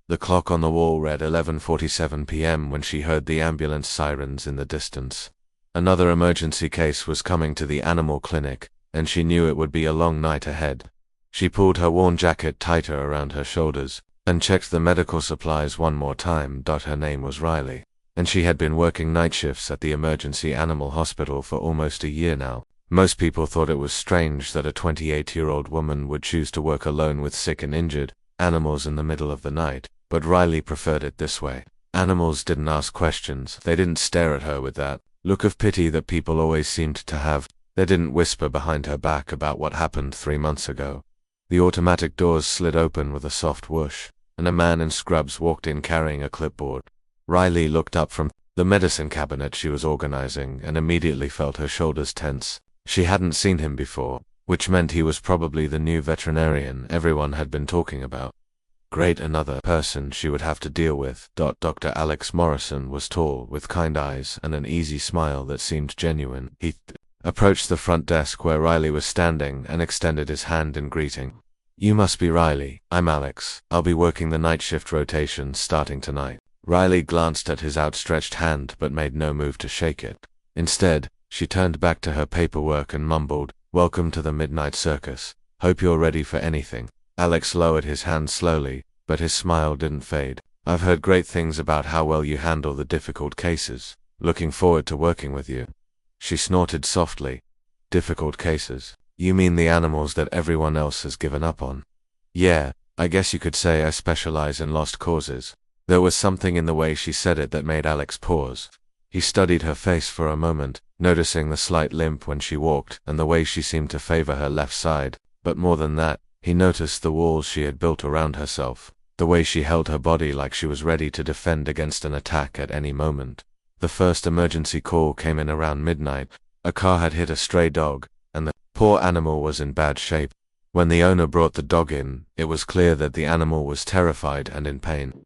The clock on the wall read 11:47 p.m. when she heard the ambulance sirens in the distance. Another emergency case was coming to the animal clinic, and she knew it would be a long night ahead. She pulled her worn jacket tighter around her shoulders, and checked the medical supplies one more time. Her name was Riley, and she had been working night shifts at the emergency animal hospital for almost a year now. Most people thought it was strange that a 28-year-old woman would choose to work alone with sick and injured animals in the middle of the night, but Riley preferred it this way. Animals didn't ask questions, they didn't stare at her with that look of pity that people always seemed to have. They didn't whisper behind her back about what happened 3 months ago. The automatic doors slid open with a soft whoosh, and a man in scrubs walked in carrying a clipboard. Riley looked up from the medicine cabinet she was organizing and immediately felt her shoulders tense. She hadn't seen him before, which meant he was probably the new veterinarian everyone had been talking about. Great, another person she would have to deal with. Dr. Alex Morrison was tall, with kind eyes and an easy smile that seemed genuine. He approached the front desk where Riley was standing and extended his hand in greeting. "You must be Riley. I'm Alex. I'll be working the night shift rotation starting tonight." Riley glanced at his outstretched hand but made no move to shake it. Instead, she turned back to her paperwork and mumbled, "Welcome to the Midnight Circus. Hope you're ready for anything." Alex lowered his hand slowly, but his smile didn't fade. "I've heard great things about how well you handle the difficult cases. Looking forward to working with you." She snorted softly. "Difficult cases? You mean the animals that everyone else has given up on?" "Yeah, I guess you could say I specialize in lost causes." There was something in the way she said it that made Alex pause. He studied her face for a moment, noticing the slight limp when she walked and the way she seemed to favor her left side. But more than that, he noticed the walls she had built around herself, the way she held her body like she was ready to defend against an attack at any moment. The first emergency call came in around midnight. A car had hit a stray dog, and the poor animal was in bad shape. When the owner brought the dog in, it was clear that the animal was terrified and in pain.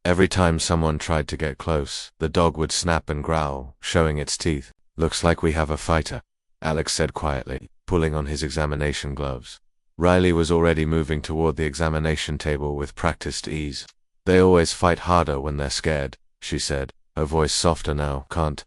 Every time someone tried to get close, the dog would snap and growl, showing its teeth. "Looks like we have a fighter," Alex said quietly, pulling on his examination gloves. Riley was already moving toward the examination table with practiced ease. "They always fight harder when they're scared," she said, her voice softer now. "Can't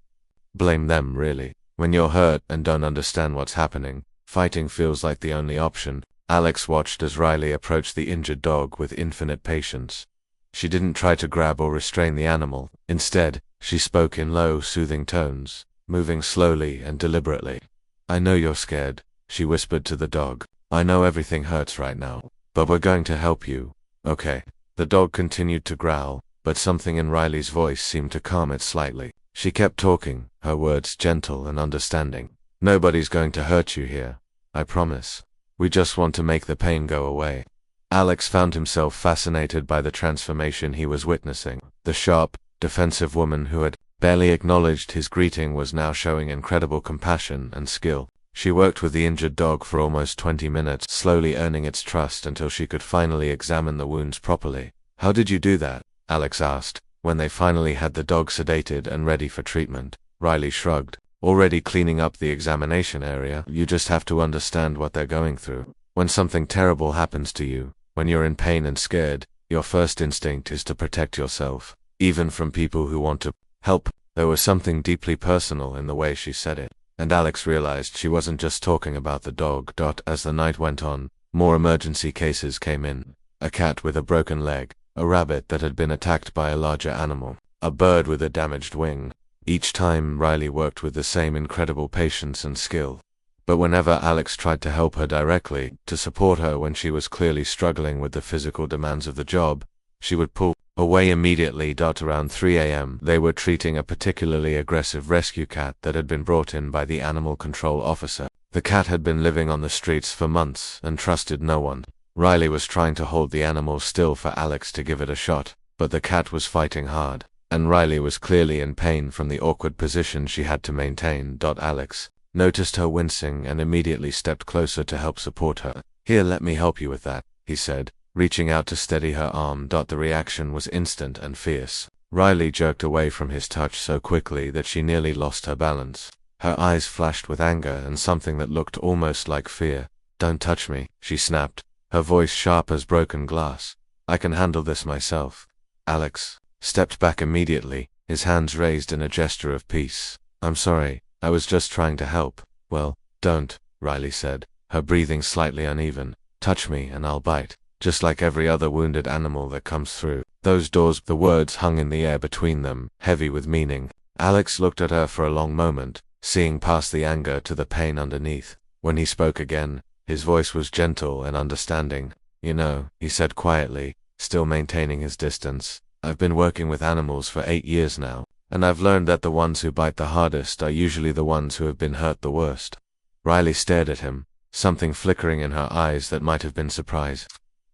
blame them, really. When you're hurt and don't understand what's happening, fighting feels like the only option." Alex watched as Riley approached the injured dog with infinite patience. She didn't try to grab or restrain the animal. Instead, she spoke in low, soothing tones, moving slowly and deliberately. "I know you're scared," she whispered to the dog. "I know everything hurts right now, but we're going to help you, okay?" The dog continued to growl, but something in Riley's voice seemed to calm it slightly. She kept talking, her words gentle and understanding. "Nobody's going to hurt you here, I promise. We just want to make the pain go away." Alex found himself fascinated by the transformation he was witnessing. The sharp, defensive woman who had barely acknowledged his greeting was now showing incredible compassion and skill. She worked with the injured dog for almost 20 minutes, slowly earning its trust until she could finally examine the wounds properly. "How did you do that?" Alex asked, when they finally had the dog sedated and ready for treatment. Riley shrugged. "Already cleaning up the examination area. You just have to understand what they're going through. When something terrible happens to you, when you're in pain and scared, your first instinct is to protect yourself, even from people who want to help." There was something deeply personal in the way she said it, and Alex realized she wasn't just talking about the dog. As the night went on, more emergency cases came in. A cat with a broken leg, a rabbit that had been attacked by a larger animal, a bird with a damaged wing. Each time Riley worked with the same incredible patience and skill. But whenever Alex tried to help her directly, to support her when she was clearly struggling with the physical demands of the job, she would pull away immediately. Around 3 a.m., they were treating a particularly aggressive rescue cat that had been brought in by the animal control officer. The cat had been living on the streets for months and trusted no one. Riley was trying to hold the animal still for Alex to give it a shot, but the cat was fighting hard, and Riley was clearly in pain from the awkward position she had to maintain. Alex noticed her wincing and immediately stepped closer to help support her. "Here, let me help you with that," he said, reaching out to steady her arm. The reaction was instant and fierce. Riley jerked away from his touch so quickly that she nearly lost her balance. Her eyes flashed with anger and something that looked almost like fear. "Don't touch me," she snapped, her voice sharp as broken glass. "I can handle this myself." Alex stepped back immediately, his hands raised in a gesture of peace. I'm sorry, I was just trying to help. Well, don't, Riley said, her breathing slightly uneven. Touch me and I'll bite, just like every other wounded animal that comes through those doors. The words hung in the air between them, heavy with meaning. Alex looked at her for a long moment, seeing past the anger to the pain underneath. When he spoke again, his voice was gentle and understanding. You know, he said quietly, still maintaining his distance, I've been working with animals for 8 years now, and I've learned that the ones who bite the hardest are usually the ones who have been hurt the worst. Riley stared at him, something flickering in her eyes that might have been surprise.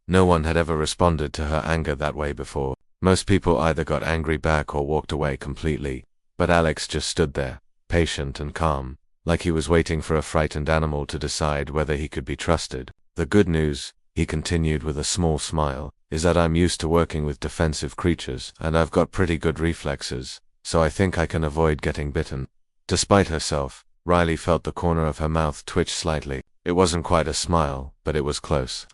No one had ever responded to her anger that way before. Most people either got angry back or walked away completely, but Alex just stood there, patient and calm, like he was waiting for a frightened animal to decide whether he could be trusted. The good news, he continued with a small smile, is that I'm used to working with defensive creatures, and I've got pretty good reflexes, so I think I can avoid getting bitten. Despite herself, Riley felt the corner of her mouth twitch slightly. It wasn't quite a smile, but it was close.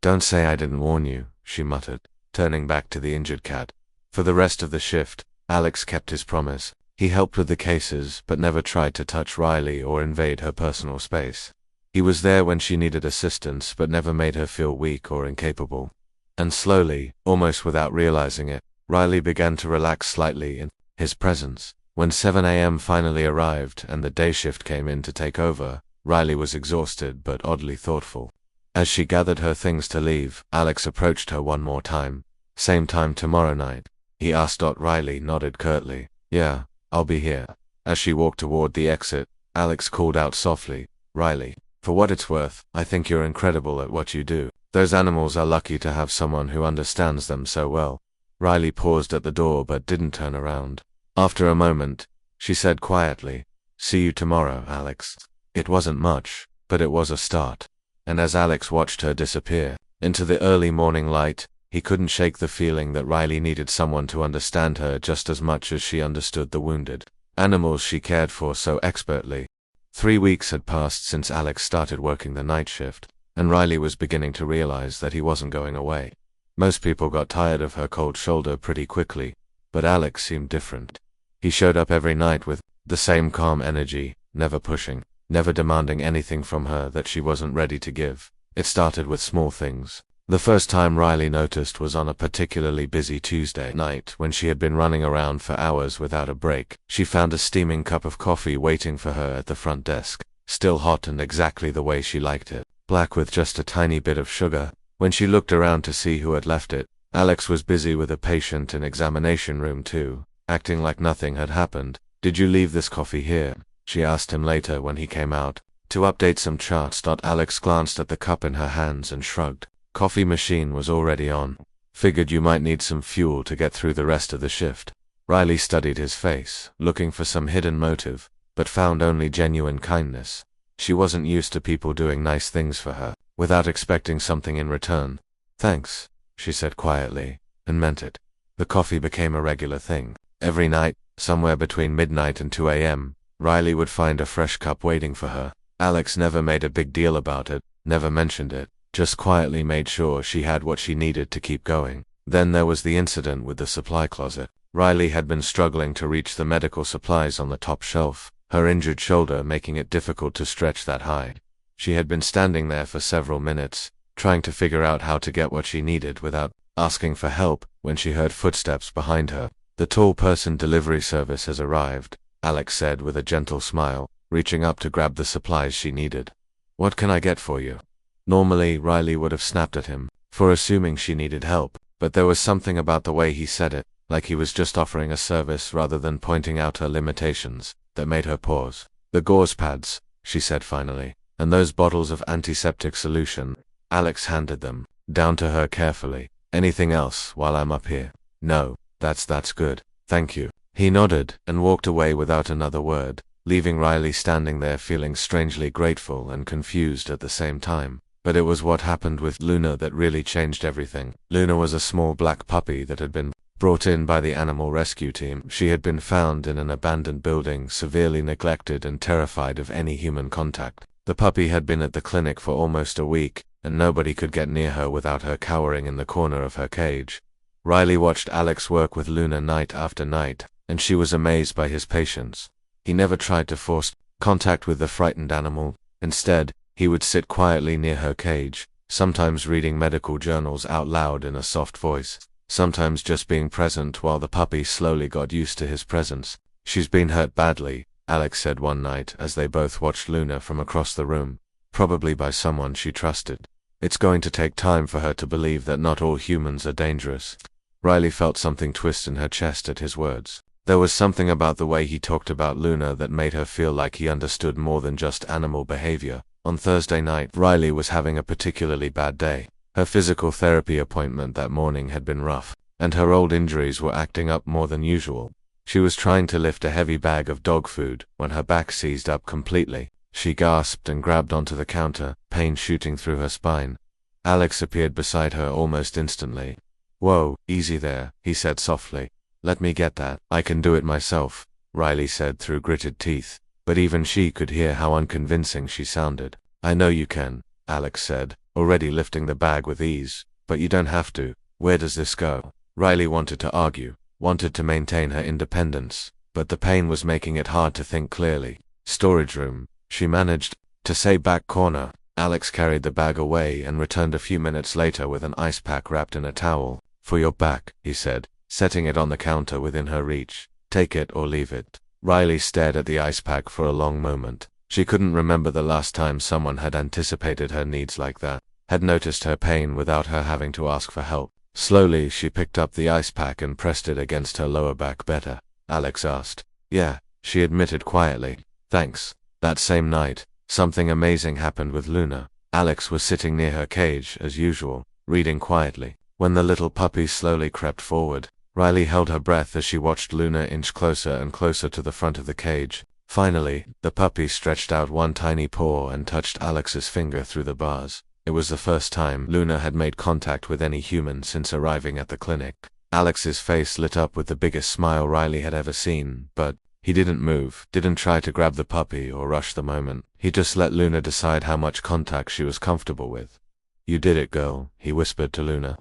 Don't say I didn't warn you, she muttered, turning back to the injured cat. For the rest of the shift, Alex kept his promise. He helped with the cases, but never tried to touch Riley or invade her personal space. He was there when she needed assistance, but never made her feel weak or incapable. And slowly, almost without realizing it, Riley began to relax slightly in his presence. When 7 a.m. finally arrived and the day shift came in to take over, Riley was exhausted but oddly thoughtful. As she gathered her things to leave, Alex approached her one more time. Same time tomorrow night? He asked. Riley nodded curtly. Yeah, I'll be here. As she walked toward the exit, Alex called out softly, Riley, for what it's worth, I think you're incredible at what you do. Those animals are lucky to have someone who understands them so well. Riley paused at the door but didn't turn around. After a moment, she said quietly, see you tomorrow, Alex. It wasn't much, but it was a start. And as Alex watched her disappear into the early morning light, he couldn't shake the feeling that Riley needed someone to understand her just as much as she understood the wounded animals she cared for so expertly. 3 weeks had passed since Alex started working the night shift, and Riley was beginning to realize that he wasn't going away. Most people got tired of her cold shoulder pretty quickly, but Alex seemed different. He showed up every night with the same calm energy, never pushing, never demanding anything from her that she wasn't ready to give. It started with small things. The first time Riley noticed was on a particularly busy Tuesday night when she had been running around for hours without a break. She found a steaming cup of coffee waiting for her at the front desk, still hot and exactly the way she liked it, black with just a tiny bit of sugar. When she looked around to see who had left it, Alex was busy with a patient in examination room 2, acting like nothing had happened. Did you leave this coffee here? She asked him later when he came out to update some charts. Alex glanced at the cup in her hands and shrugged. Coffee machine was already on. Figured you might need some fuel to get through the rest of the shift. Riley studied his face, looking for some hidden motive, but found only genuine kindness. She wasn't used to people doing nice things for her, without expecting something in return. Thanks, she said quietly, and meant it. The coffee became a regular thing. Every night, somewhere between midnight and 2 a.m., Riley would find a fresh cup waiting for her. Alex never made a big deal about it, never mentioned it, just quietly made sure she had what she needed to keep going. Then there was the incident with the supply closet. Riley had been struggling to reach the medical supplies on the top shelf, her injured shoulder making it difficult to stretch that high. She had been standing there for several minutes, trying to figure out how to get what she needed without asking for help, when she heard footsteps behind her. The tall person delivery service has arrived, Alex said with a gentle smile, reaching up to grab the supplies she needed. What can I get for you? Normally, Riley would have snapped at him for assuming she needed help, but there was something about the way he said it, like he was just offering a service rather than pointing out her limitations, that made her pause. The gauze pads, she said finally, and those bottles of antiseptic solution. Alex handed them down to her carefully. Anything else while I'm up here? No, that's good. Thank you. He nodded and walked away without another word, leaving Riley standing there feeling strangely grateful and confused at the same time. But it was what happened with Luna that really changed everything. Luna was a small black puppy that had been brought in by the animal rescue team. She had been found in an abandoned building, severely neglected and terrified of any human contact. The puppy had been at the clinic for almost a week, and nobody could get near her without her cowering in the corner of her cage. Riley watched Alex work with Luna night after night, and she was amazed by his patience. He never tried to force contact with the frightened animal. Instead, he would sit quietly near her cage, sometimes reading medical journals out loud in a soft voice, sometimes just being present while the puppy slowly got used to his presence. "She's been hurt badly," Alex said one night as they both watched Luna from across the room, "probably by someone she trusted. It's going to take time for her to believe that not all humans are dangerous." Riley felt something twist in her chest at his words. There was something about the way he talked about Luna that made her feel like he understood more than just animal behavior. On Thursday night, Riley was having a particularly bad day. Her physical therapy appointment that morning had been rough, and her old injuries were acting up more than usual. She was trying to lift a heavy bag of dog food when her back seized up completely. She gasped and grabbed onto the counter, pain shooting through her spine. Alex appeared beside her almost instantly. "Whoa, easy there," he said softly. "Let me get that. I can do it myself," Riley said through gritted teeth, but even she could hear how unconvincing she sounded. "I know you can," Alex said, already lifting the bag with ease, "but you don't have to. Where does this go?" Riley wanted to argue, wanted to maintain her independence, but the pain was making it hard to think clearly. "Storage room," she managed to say. "Back corner." Alex carried the bag away and returned a few minutes later with an ice pack wrapped in a towel. "For your back," he said, setting it on the counter within her reach. "Take it or leave it." Riley stared at the ice pack for a long moment. She couldn't remember the last time someone had anticipated her needs like that, had noticed her pain without her having to ask for help. Slowly, she picked up the ice pack and pressed it against her lower back. "Better?" Alex asked. "Yeah," she admitted quietly. "Thanks." That same night, something amazing happened with Luna. Alex was sitting near her cage, as usual, reading quietly. When the little puppy slowly crept forward, Riley held her breath as she watched Luna inch closer and closer to the front of the cage. Finally, the puppy stretched out one tiny paw and touched Alex's finger through the bars. It was the first time Luna had made contact with any human since arriving at the clinic. Alex's face lit up with the biggest smile Riley had ever seen, but he didn't move, didn't try to grab the puppy or rush the moment. He just let Luna decide how much contact she was comfortable with. "You did it, girl," he whispered to Luna.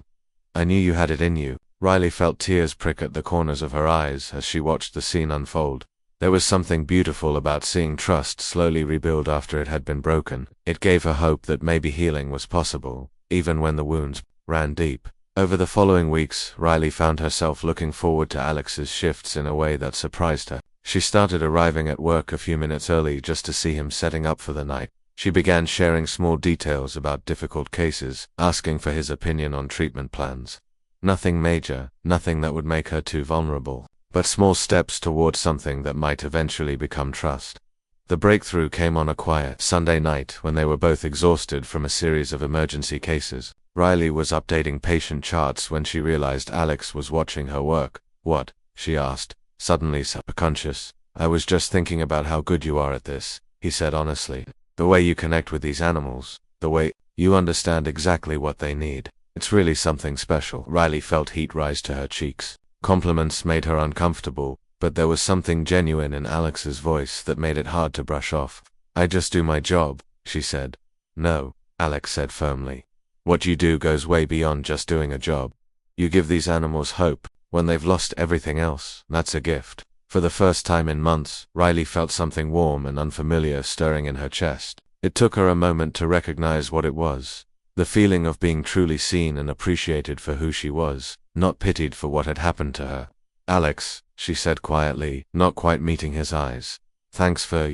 "I knew you had it in you." Riley felt tears prick at the corners of her eyes as she watched the scene unfold. There was something beautiful about seeing trust slowly rebuild after it had been broken. It gave her hope that maybe healing was possible, even when the wounds ran deep. Over the following weeks, Riley found herself looking forward to Alex's shifts in a way that surprised her. She started arriving at work a few minutes early just to see him setting up for the night. She began sharing small details about difficult cases, asking for his opinion on treatment plans. Nothing major, nothing that would make her too vulnerable, but small steps towards something that might eventually become trust. The breakthrough came on a quiet Sunday night when they were both exhausted from a series of emergency cases. Riley was updating patient charts when she realized Alex was watching her work. "What?" she asked, suddenly subconscious. "I was just thinking about how good you are at this," he said honestly. "The way you connect with these animals, the way you understand exactly what they need. It's really something special." Riley felt heat rise to her cheeks. Compliments made her uncomfortable, but there was something genuine in Alex's voice that made it hard to brush off. "I just do my job," she said. "No," Alex said firmly. "What you do goes way beyond just doing a job. You give these animals hope when they've lost everything else. That's a gift." For the first time in months, Riley felt something warm and unfamiliar stirring in her chest. It took her a moment to recognize what it was. The feeling of being truly seen and appreciated for who she was, not pitied for what had happened to her. "Alex," she said quietly, not quite meeting his eyes. "Thanks for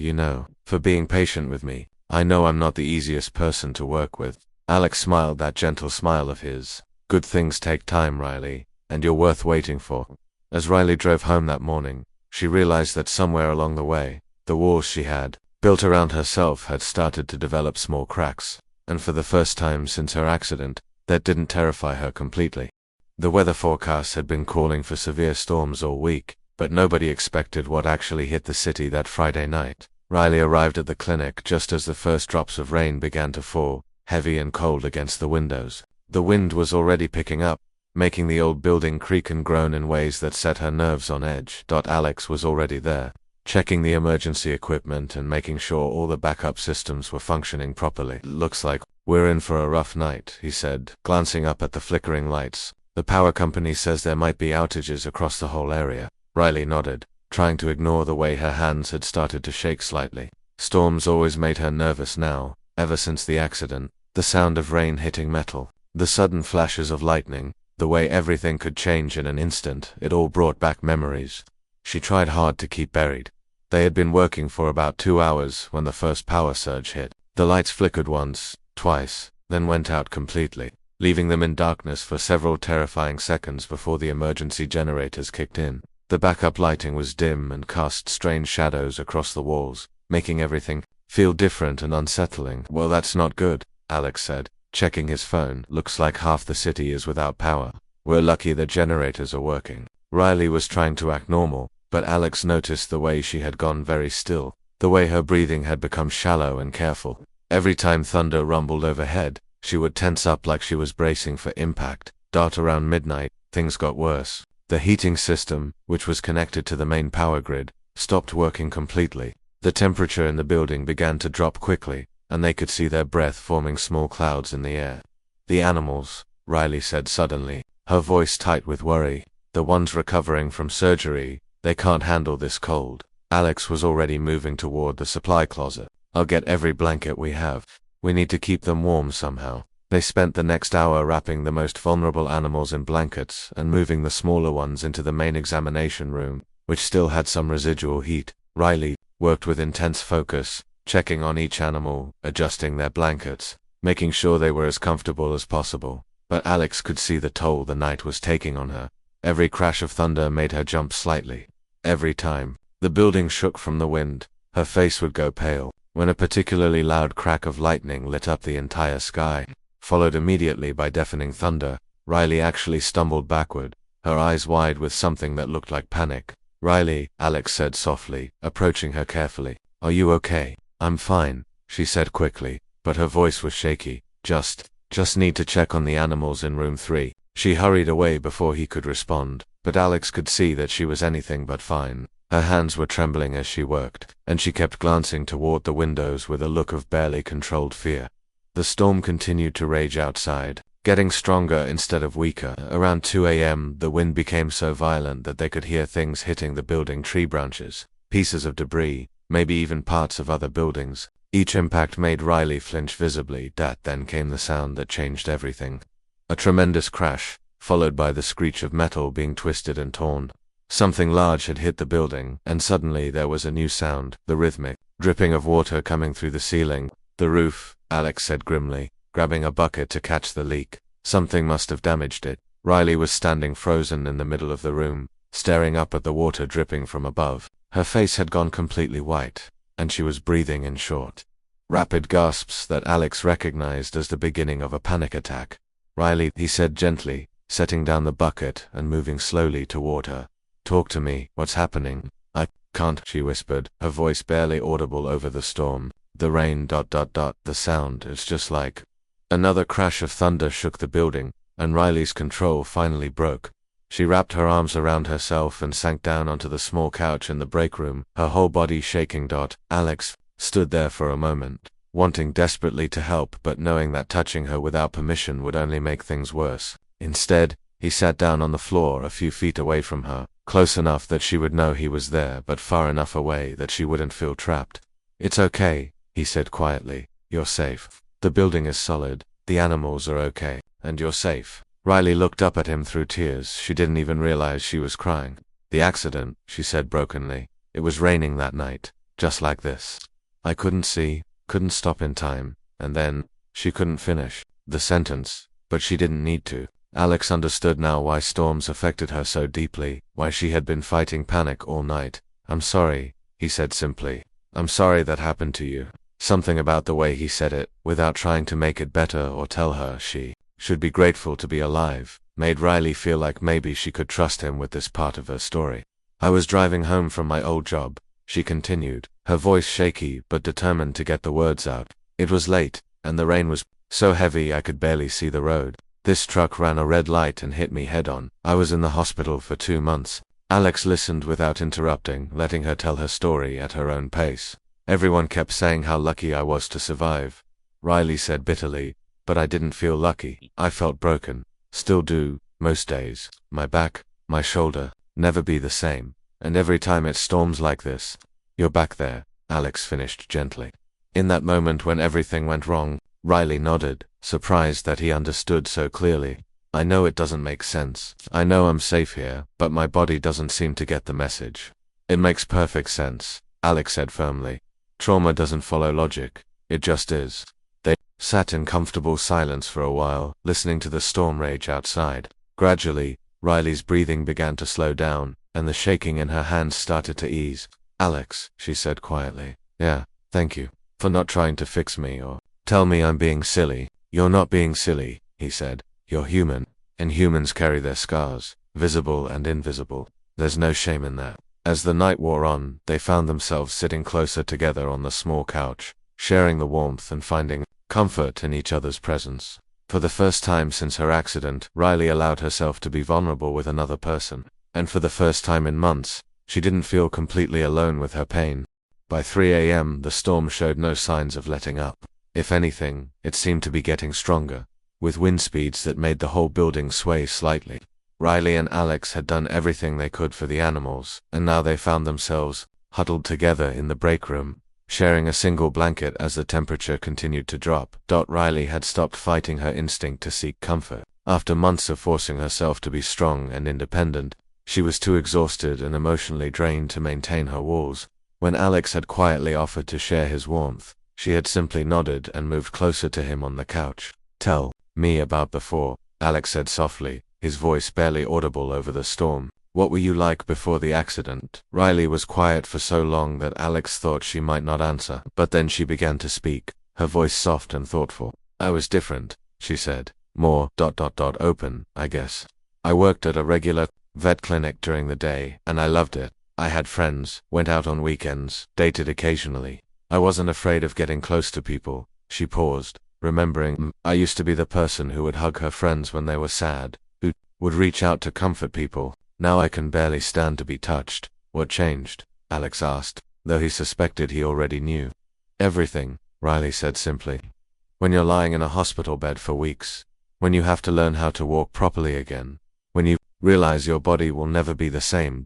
being patient with me. I know I'm not the easiest person to work with." Alex smiled that gentle smile of his. "Good things take time, Riley, and you're worth waiting for." As Riley drove home that morning, she realized that somewhere along the way, the walls she had built around herself had started to develop small cracks. And for the first time since her accident, that didn't terrify her completely. The weather forecast had been calling for severe storms all week, but nobody expected what actually hit the city that Friday night. Riley arrived at the clinic just as the first drops of rain began to fall, heavy and cold against the windows. The wind was already picking up, making the old building creak and groan in ways that set her nerves on edge. Alex was already there, checking the emergency equipment and making sure all the backup systems were functioning properly. "Looks like we're in for a rough night," he said, glancing up at the flickering lights. The power company says there might be outages across the whole area. Riley nodded, trying to ignore the way her hands had started to shake slightly. Storms always made her nervous now, ever since the accident. The sound of rain hitting metal, the sudden flashes of lightning, the way everything could change in an instant, it all brought back memories. She tried hard to keep buried. They had been working for about 2 hours when the first power surge hit. The lights flickered once, twice, then went out completely, leaving them in darkness for several terrifying seconds before the emergency generators kicked in. The backup lighting was dim and cast strange shadows across the walls, making everything feel different and unsettling. Well, that's not good, Alex said, checking his phone. Looks like half the city is without power. We're lucky the generators are working. Riley was trying to act normal, but Alex noticed the way she had gone very still, the way her breathing had become shallow and careful. Every time thunder rumbled overhead, she would tense up like she was bracing for impact. Around midnight, things got worse. The heating system, which was connected to the main power grid, stopped working completely. The temperature in the building began to drop quickly, and they could see their breath forming small clouds in the air. The animals, Riley said suddenly, her voice tight with worry. The ones recovering from surgery, they can't handle this cold. Alex was already moving toward the supply closet. I'll get every blanket we have. We need to keep them warm somehow. They spent the next hour wrapping the most vulnerable animals in blankets and moving the smaller ones into the main examination room, which still had some residual heat. Riley worked with intense focus, checking on each animal, adjusting their blankets, making sure they were as comfortable as possible. But Alex could see the toll the night was taking on her. Every crash of thunder made her jump slightly. Every time the building shook from the wind, her face would go pale. When a particularly loud crack of lightning lit up the entire sky, followed immediately by deafening thunder, Riley actually stumbled backward, her eyes wide with something that looked like panic. Riley, Alex said softly, approaching her carefully. Are you okay? I'm fine, she said quickly, but her voice was shaky. Just need to check on the animals in room 3. She hurried away before he could respond, but Alex could see that she was anything but fine. Her hands were trembling as she worked, and she kept glancing toward the windows with a look of barely controlled fear. The storm continued to rage outside, getting stronger instead of weaker. Around 2 a.m., the wind became so violent that they could hear things hitting the building tree branches, pieces of debris, maybe even parts of other buildings. Each impact made Riley flinch visibly. Then came the sound that changed everything. A tremendous crash, followed by the screech of metal being twisted and torn. Something large had hit the building, and suddenly there was a new sound, the rhythmic dripping of water coming through the ceiling. The roof, Alex said grimly, grabbing a bucket to catch the leak. Something must have damaged it. Riley was standing frozen in the middle of the room, staring up at the water dripping from above. Her face had gone completely white, and she was breathing in short, rapid gasps that Alex recognized as the beginning of a panic attack. Riley, he said gently, setting down the bucket and moving slowly toward her. Talk to me, what's happening? I can't, she whispered, her voice barely audible over the storm. The rain, the sound, it's just like... Another crash of thunder shook the building, and Riley's control finally broke. She wrapped her arms around herself and sank down onto the small couch in the break room, her whole body shaking. Alex stood there for a moment, wanting desperately to help but knowing that touching her without permission would only make things worse. Instead, he sat down on the floor a few feet away from her, close enough that she would know he was there but far enough away that she wouldn't feel trapped. It's okay, he said quietly. You're safe. The building is solid, the animals are okay, and you're safe. Riley looked up at him through tears. She didn't even realize she was crying. The accident, she said brokenly. It was raining that night, just like this. I couldn't see, couldn't stop in time, and then, she couldn't finish the sentence, but she didn't need to. Alex understood now why storms affected her so deeply, why she had been fighting panic all night. I'm sorry, he said simply. I'm sorry that happened to you. Something about the way he said it, without trying to make it better or tell her she should be grateful to be alive, made Riley feel like maybe she could trust him with this part of her story. I was driving home from my old job, she continued, her voice shaky but determined to get the words out. It was late, and the rain was so heavy I could barely see the road. This truck ran a red light and hit me head-on. I was in the hospital for 2 months. Alex listened without interrupting, letting her tell her story at her own pace. Everyone kept saying how lucky I was to survive. Riley said bitterly, but I didn't feel lucky. I felt broken. Still do. Most days, my back, my shoulder, never be the same. And every time it storms like this. You're back there, Alex finished gently. In that moment when everything went wrong, Riley nodded, surprised that he understood so clearly. I know it doesn't make sense. I know I'm safe here, but my body doesn't seem to get the message. It makes perfect sense, Alex said firmly. Trauma doesn't follow logic. It just is. They sat in comfortable silence for a while, listening to the storm rage outside. Gradually, Riley's breathing began to slow down, and the shaking in her hands started to ease. Alex, she said quietly. Yeah, thank you. For not trying to fix me or tell me I'm being silly. You're not being silly, he said. You're human, and humans carry their scars, visible and invisible. There's no shame in that. As the night wore on, they found themselves sitting closer together on the small couch, sharing the warmth and finding comfort in each other's presence. For the first time since her accident, Riley allowed herself to be vulnerable with another person. And for the first time in months, she didn't feel completely alone with her pain. By 3 a.m., the storm showed no signs of letting up. If anything, it seemed to be getting stronger, with wind speeds that made the whole building sway slightly. Riley and Alex had done everything they could for the animals, and now they found themselves huddled together in the break room, sharing a single blanket as the temperature continued to drop. Riley had stopped fighting her instinct to seek comfort. After months of forcing herself to be strong and independent, she was too exhausted and emotionally drained to maintain her walls. When Alex had quietly offered to share his warmth, she had simply nodded and moved closer to him on the couch. Tell me about before, Alex said softly, his voice barely audible over the storm. What were you like before the accident? Riley was quiet for so long that Alex thought she might not answer, but then she began to speak, her voice soft and thoughtful. I was different, she said. More open, I guess. I worked at a regular vet clinic during the day, and I loved it. I had friends, went out on weekends, dated occasionally. I wasn't afraid of getting close to people. She paused, remembering, I used to be the person who would hug her friends when they were sad, who would reach out to comfort people. Now I can barely stand to be touched. What changed? Alex asked, though he suspected he already knew. Everything, Riley said simply. When you're lying in a hospital bed for weeks, when you have to learn how to walk properly again, when you realize your body will never be the same.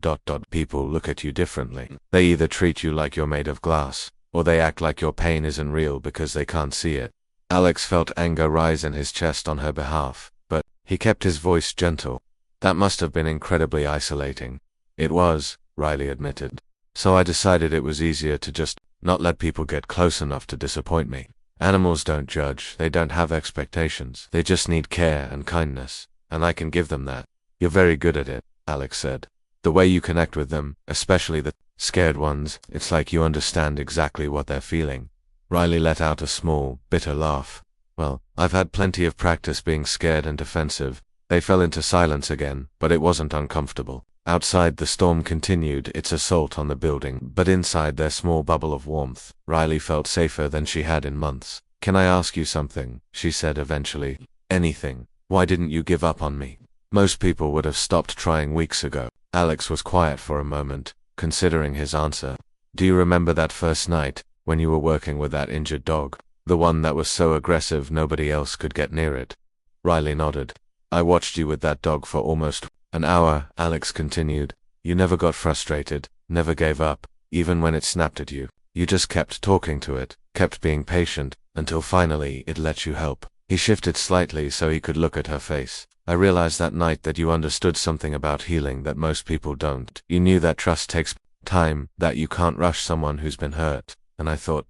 People look at you differently. They either treat you like you're made of glass, or they act like your pain isn't real because they can't see it. Alex felt anger rise in his chest on her behalf, but he kept his voice gentle. That must have been incredibly isolating. It was, Riley admitted. So I decided it was easier to just not let people get close enough to disappoint me. Animals don't judge, they don't have expectations. They just need care and kindness, and I can give them that. You're very good at it, Alex said. The way you connect with them, especially the scared ones, it's like you understand exactly what they're feeling. Riley let out a small, bitter laugh. Well, I've had plenty of practice being scared and defensive. They fell into silence again, but it wasn't uncomfortable. Outside, the storm continued its assault on the building, but inside their small bubble of warmth, Riley felt safer than she had in months. Can I ask you something? She said eventually. Anything. Why didn't you give up on me? Most people would have stopped trying weeks ago. Alex was quiet for a moment, considering his answer. Do you remember that first night, when you were working with that injured dog? The one that was so aggressive nobody else could get near it? Riley nodded. I watched you with that dog for almost an hour, Alex continued. You never got frustrated, never gave up, even when it snapped at you. You just kept talking to it, kept being patient, until finally it let you help. He shifted slightly so he could look at her face. I realized that night that you understood something about healing that most people don't. You knew that trust takes time, that you can't rush someone who's been hurt. And I thought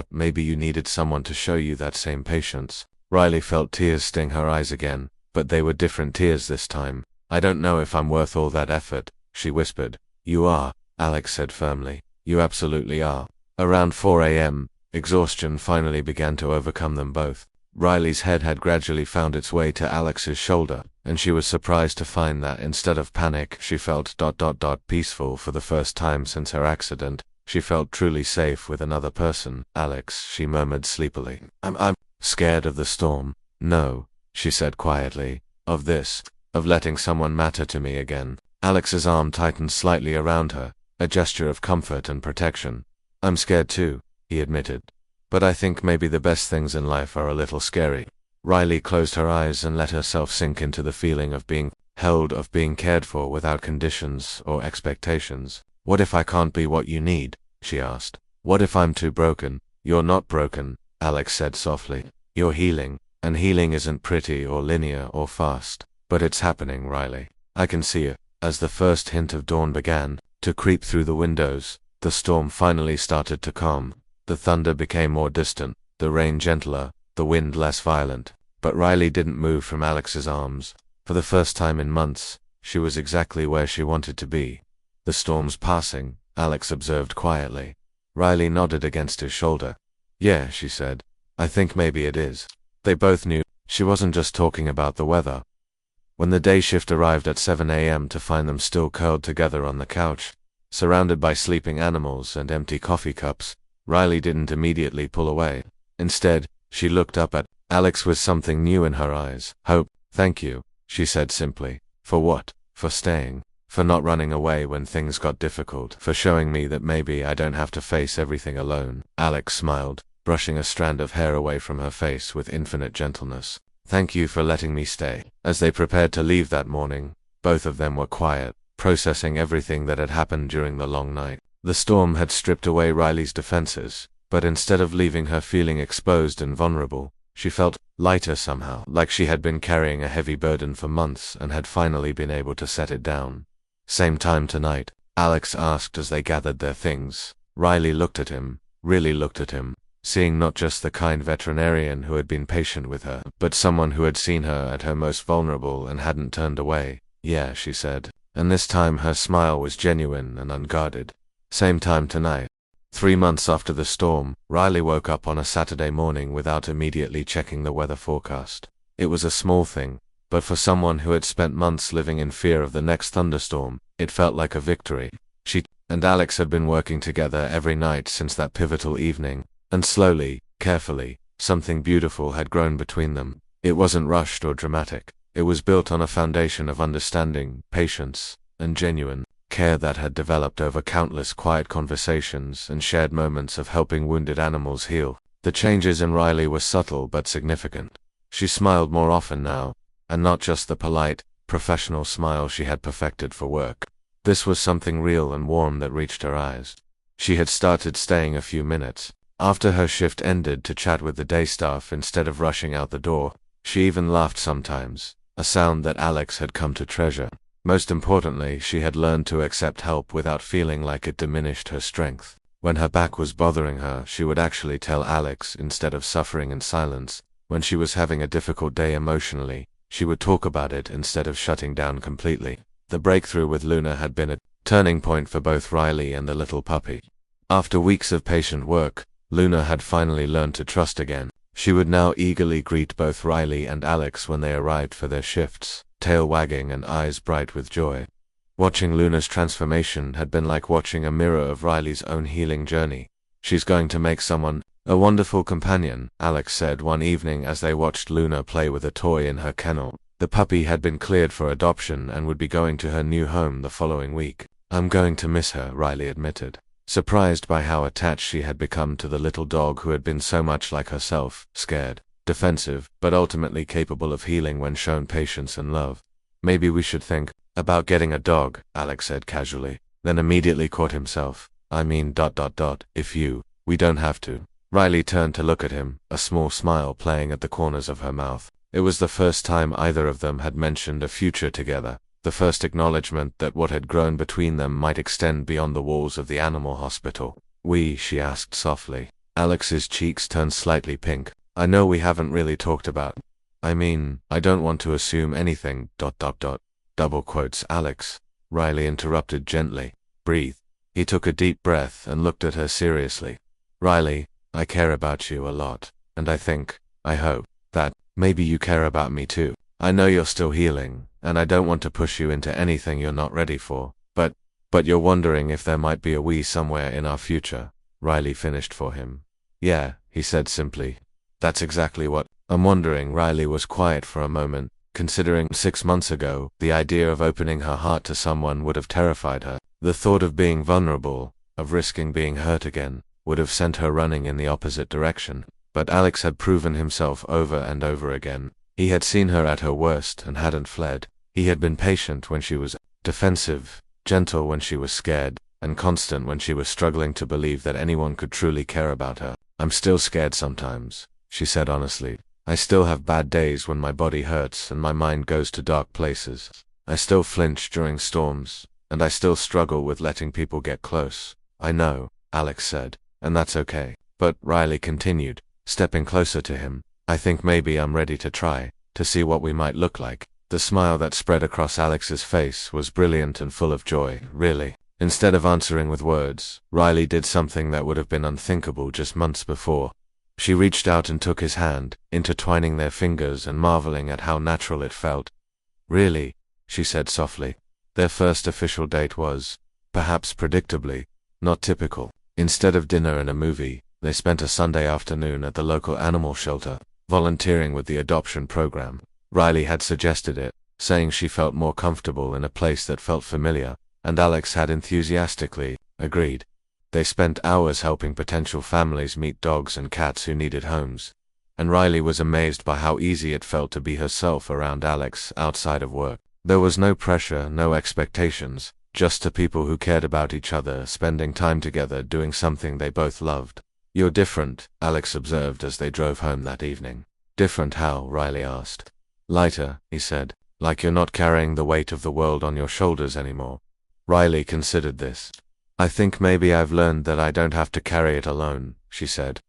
maybe you needed someone to show you that same patience. Riley felt tears sting her eyes again, but they were different tears this time. I don't know if I'm worth all that effort, she whispered. You are, Alex said firmly. You absolutely are. Around 4 a.m., exhaustion finally began to overcome them both. Riley's head had gradually found its way to Alex's shoulder, and she was surprised to find that instead of panic, she felt peaceful for the first time since her accident. She felt truly safe with another person. Alex, she murmured sleepily. I'm scared of the storm. No, she said quietly. Of this. Of letting someone matter to me again. Alex's arm tightened slightly around her, a gesture of comfort and protection. I'm scared too, he admitted. But I think maybe the best things in life are a little scary. Riley closed her eyes and let herself sink into the feeling of being held, of being cared for without conditions or expectations. What if I can't be what you need? She asked. What if I'm too broken? You're not broken, Alex said softly. You're healing, and healing isn't pretty or linear or fast. But it's happening, Riley. I can see it. As the first hint of dawn began to creep through the windows, the storm finally started to calm. The thunder became more distant, the rain gentler, the wind less violent. But Riley didn't move from Alex's arms. For the first time in months, she was exactly where she wanted to be. The storm's passing, Alex observed quietly. Riley nodded against his shoulder. Yeah, she said. I think maybe it is. They both knew she wasn't just talking about the weather. When the day shift arrived at 7 a.m. to find them still curled together on the couch, surrounded by sleeping animals and empty coffee cups, Riley didn't immediately pull away. Instead, she looked up at Alex with something new in her eyes. Hope, thank you, she said simply. For what? For staying. For not running away when things got difficult. For showing me that maybe I don't have to face everything alone. Alex smiled, brushing a strand of hair away from her face with infinite gentleness. Thank you for letting me stay. As they prepared to leave that morning, both of them were quiet, processing everything that had happened during the long night. The storm had stripped away Riley's defenses, but instead of leaving her feeling exposed and vulnerable, she felt lighter somehow, like she had been carrying a heavy burden for months and had finally been able to set it down. Same time tonight, Alex asked as they gathered their things. Riley looked at him, really looked at him, seeing not just the kind veterinarian who had been patient with her, but someone who had seen her at her most vulnerable and hadn't turned away. Yeah, she said, and this time her smile was genuine and unguarded. Same time tonight. 3 months after the storm, Riley woke up on a Saturday morning without immediately checking the weather forecast. It was a small thing, but for someone who had spent months living in fear of the next thunderstorm, it felt like a victory. She and Alex had been working together every night since that pivotal evening, and slowly, carefully, something beautiful had grown between them. It wasn't rushed or dramatic. It was built on a foundation of understanding, patience, and genuine care that had developed over countless quiet conversations and shared moments of helping wounded animals heal. The changes in Riley were subtle but significant. She smiled more often now, and not just the polite, professional smile she had perfected for work. This was something real and warm that reached her eyes. She had started staying a few minutes after her shift ended to chat with the day staff instead of rushing out the door. She even laughed sometimes, a sound that Alex had come to treasure. Most importantly, she had learned to accept help without feeling like it diminished her strength. When her back was bothering her, she would actually tell Alex instead of suffering in silence. When she was having a difficult day emotionally, she would talk about it instead of shutting down completely. The breakthrough with Luna had been a turning point for both Riley and the little puppy. After weeks of patient work, Luna had finally learned to trust again. She would now eagerly greet both Riley and Alex when they arrived for their shifts, tail wagging and eyes bright with joy. Watching Luna's transformation had been like watching a mirror of Riley's own healing journey. She's going to make someone a wonderful companion, Alex said one evening as they watched Luna play with a toy in her kennel. The puppy had been cleared for adoption and would be going to her new home the following week. I'm going to miss her, Riley admitted, surprised by how attached she had become to the little dog who had been so much like herself, scared, defensive, but ultimately capable of healing when shown patience and love. Maybe we should think about getting a dog, Alex said casually, then immediately caught himself. I mean ... if we don't have to. Riley turned to look at him, a small smile playing at the corners of her mouth. It was the first time either of them had mentioned a future together, the first acknowledgement that what had grown between them might extend beyond the walls of the animal hospital. She asked softly. Alex's cheeks turned slightly pink. I know we haven't really talked about. I mean, I don't want to assume anything ... Double quotes Alex. Riley interrupted gently. Breathe. He took a deep breath and looked at her seriously. Riley, I care about you a lot, and I hope, that maybe you care about me too. I know you're still healing, and I don't want to push you into anything you're not ready for, but you're wondering if there might be a we somewhere in our future, Riley finished for him. Yeah, he said simply. That's exactly what I'm wondering. Riley was quiet for a moment, considering 6 months ago, the idea of opening her heart to someone would have terrified her. The thought of being vulnerable, of risking being hurt again, would have sent her running in the opposite direction. But Alex had proven himself over and over again. He had seen her at her worst and hadn't fled. He had been patient when she was defensive, gentle when she was scared, and constant when she was struggling to believe that anyone could truly care about her. "I'm still scared sometimes," she said honestly. "I still have bad days when my body hurts and my mind goes to dark places. I still flinch during storms, and I still struggle with letting people get close." "I know," Alex said, "and that's okay." But Riley continued, stepping closer to him. "I think maybe I'm ready to try, to see what we might look like." The smile that spread across Alex's face was brilliant and full of joy. "Really?" Instead of answering with words, Riley did something that would have been unthinkable just months before. She reached out and took his hand, intertwining their fingers and marveling at how natural it felt. "Really?" she said softly. Their first official date was, perhaps predictably, not typical. Instead of dinner and a movie, they spent a Sunday afternoon at the local animal shelter, volunteering with the adoption program. Riley had suggested it, saying she felt more comfortable in a place that felt familiar, and Alex had enthusiastically agreed. They spent hours helping potential families meet dogs and cats who needed homes. And Riley was amazed by how easy it felt to be herself around Alex outside of work. There was no pressure, no expectations, just two people who cared about each other, spending time together doing something they both loved. "You're different," Alex observed as they drove home that evening. "Different how?" Riley asked. "Lighter," he said, "like you're not carrying the weight of the world on your shoulders anymore." Riley considered this. "I think maybe I've learned that I don't have to carry it alone," she said.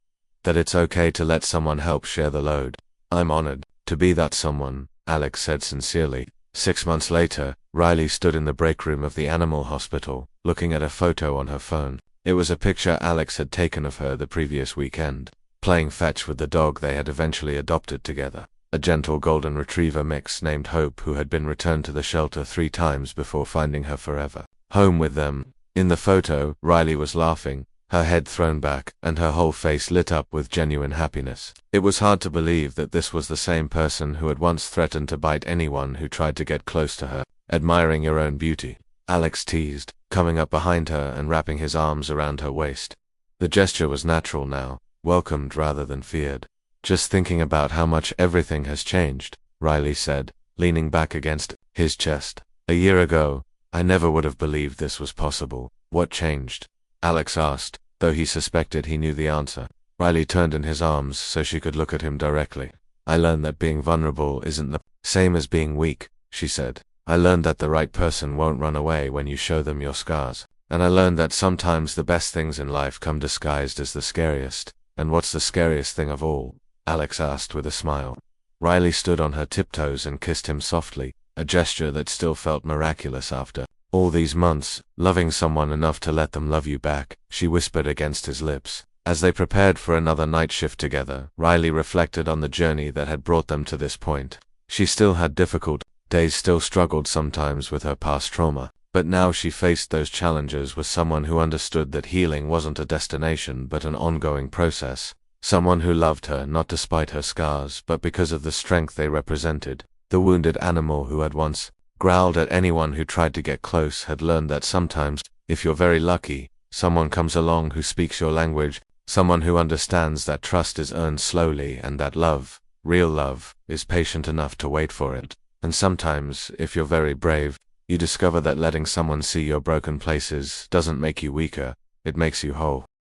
"That it's okay to let someone help share the load." "I'm honored to be that someone," Alex said sincerely. 6 months later, Riley stood in the break room of the animal hospital, looking at a photo on her phone. It was a picture Alex had taken of her the previous weekend, playing fetch with the dog they had eventually adopted together, a gentle golden retriever mix named Hope, who had been returned to the shelter 3 times before finding her forever home with them. In the photo, Riley was laughing, her head thrown back, and her whole face lit up with genuine happiness. It was hard to believe that this was the same person who had once threatened to bite anyone who tried to get close to her. "Admiring your own beauty," Alex teased, coming up behind her and wrapping his arms around her waist. The gesture was natural now, welcomed rather than feared. "Just thinking about how much everything has changed," Riley said, leaning back against his chest. "A year ago, I never would have believed this was possible." "What changed?" Alex asked, though he suspected he knew the answer. Riley turned in his arms so she could look at him directly. "I learned that being vulnerable isn't the same as being weak," she said. "I learned that the right person won't run away when you show them your scars. And I learned that sometimes the best things in life come disguised as the scariest." "And what's the scariest thing of all?" Alex asked with a smile. Riley stood on her tiptoes and kissed him softly, a gesture that still felt miraculous after all these months. "Loving someone enough to let them love you back," she whispered against his lips. As they prepared for another night shift together, Riley reflected on the journey that had brought them to this point. She still had difficult days, still struggled sometimes with her past trauma, but now she faced those challenges with someone who understood that healing wasn't a destination but an ongoing process. Someone who loved her not despite her scars but because of the strength they represented. The wounded animal who had once growled at anyone who tried to get close had learned that sometimes, if you're very lucky, someone comes along who speaks your language, someone who understands that trust is earned slowly and that love, real love, is patient enough to wait for it. And sometimes, if you're very brave, you discover that letting someone see your broken places doesn't make you weaker, it makes you whole.